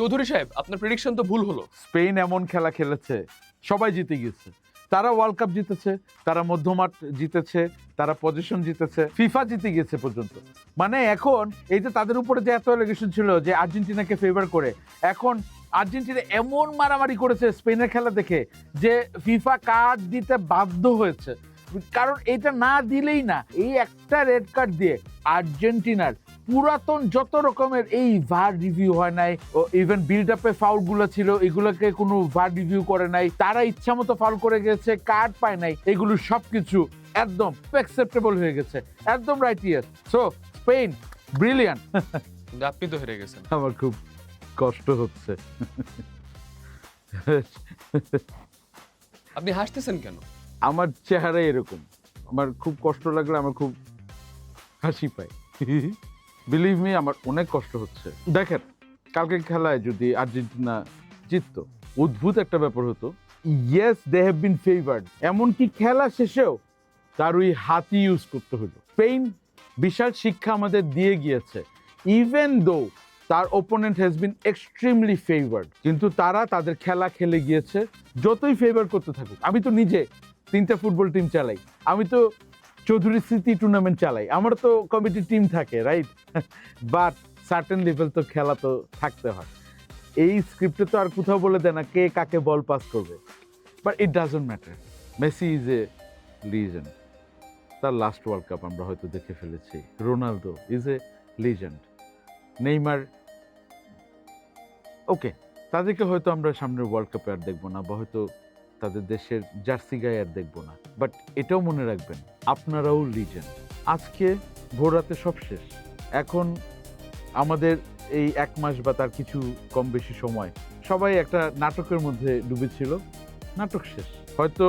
চৌধুরী সাহেব, আপনার প্রেডিকশন তো ভুল হলো। স্পেন এমন খেলা খেলেছে, সবাই জিতে গেছে। তারা ওয়ার্ল্ড কাপ জিতেছে, তারা মধ্যমাঠ জিতেছে, তারা পজিশন জিতেছে, ফিফা জিতে গেছে পর্যন্ত। মানে এখন এই যে তাদের উপরে যে এত এলিগেশন ছিল যে আর্জেন্টিনাকে ফেভার করে, এখন আর্জেন্টিনা এমন মারামারি করেছে স্পেনের খেলা দেখে যে ফিফা কার্ড দিতে বাধ্য হয়েছে। কারণ এটা না দিলেই না, এই একটা রেড কার্ড দিয়ে আর্জেন্টিনার পুরাতন যত রকমের এই ভার রিভিউ হয় নাই, ও ইভেন বিল্ড আপে ফাউল গুলো ছিল এগুলোকে কোনো ভার রিভিউ করে নাই, তারা ইচ্ছা মতো ফাউল করে গেছে, কার্ড পায় নাই, এগুলো সবকিছু একদম অ্যাকসেপ্টেবল হয়ে গেছে, একদম রাইটিয়াস। So Spain brilliant. আপনি তো হেরে গেছেন। আমার খুব কষ্ট হচ্ছে। আপনি হাসতেছেন কেন? আমার চেহারা এরকম, আমার খুব কষ্ট লাগলে আমার খুব হাসি পায়। বিলিভ মি, আমার অনেক কষ্ট হচ্ছে। দেখেন, কালকে খেলায় যদি আর্জেন্টিনা জিততো, অদ্ভুত একটা ব্যাপার হতো। Yes, they have been favoured, এমনকি খেলা শেষেও তার ওই হাতি ইউজ করতে হলো। স্পেন বিশাল শিক্ষা আমাদের দিয়ে গিয়েছে, ইভেন দো তার opponent has been extremely favoured, কিন্তু তারা তাদের খেলা খেলে গিয়েছে। যতই ফেভার করতে থাকুক, আমি তো নিজে 3টা ফুটবল টিম চালাই, আমি তো চৌধুরী স্মৃতি টুর্নামেন্ট চালাই, আমার তো কমিটি টিম থাকে, রাইট? বাট সার্টেন লেভেল তো খেলা তো থাকতে হয়। এই স্ক্রিপ্টে তো আর কোথাও বলে দেয় না কে কাকে বল পাস করবে, but it doesn't matter. Messi is a legend, তার লাস্ট ওয়ার্ল্ড কাপ আমরা হয়তো দেখে ফেলেছি। Ronaldo is a legend, Neymar, okay, তাদেরকে হয়তো আমরা সামনের ওয়ার্ল্ড কাপে আর দেখবো না, বা হয়তো তাদের দেশের জার্সি গায়ে আর দেখবো না। বাট এটাও মনে রাখবেন, আপনারাও লিজেন্ড। আজকে ভোর রাতে সব শেষ। এখন আমাদের এই 1 মাস বা তার কিছু কম বেশি সময় সবাই একটা নাটকের মধ্যে ডুবেছিল, নাটক শেষ। হয়তো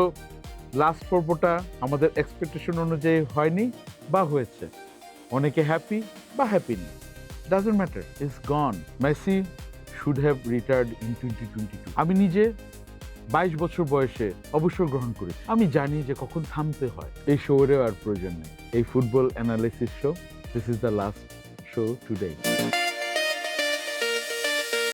লাস্ট পর্বটা আমাদের এক্সপেকটেশন অনুযায়ী হয়নি বা হয়েছে, অনেকে হ্যাপি বা হ্যাপি নেই, doesn't matter, it's gone. Messi should have retired in 2022। আমি নিজে 22 বছর বয়সে অবসর গ্রহণ করেছি। আমি জানি যে কখন থামতে হয়। এই শোয়েরও আর প্রয়োজন নেই। এই football analysis show, this is the last show today.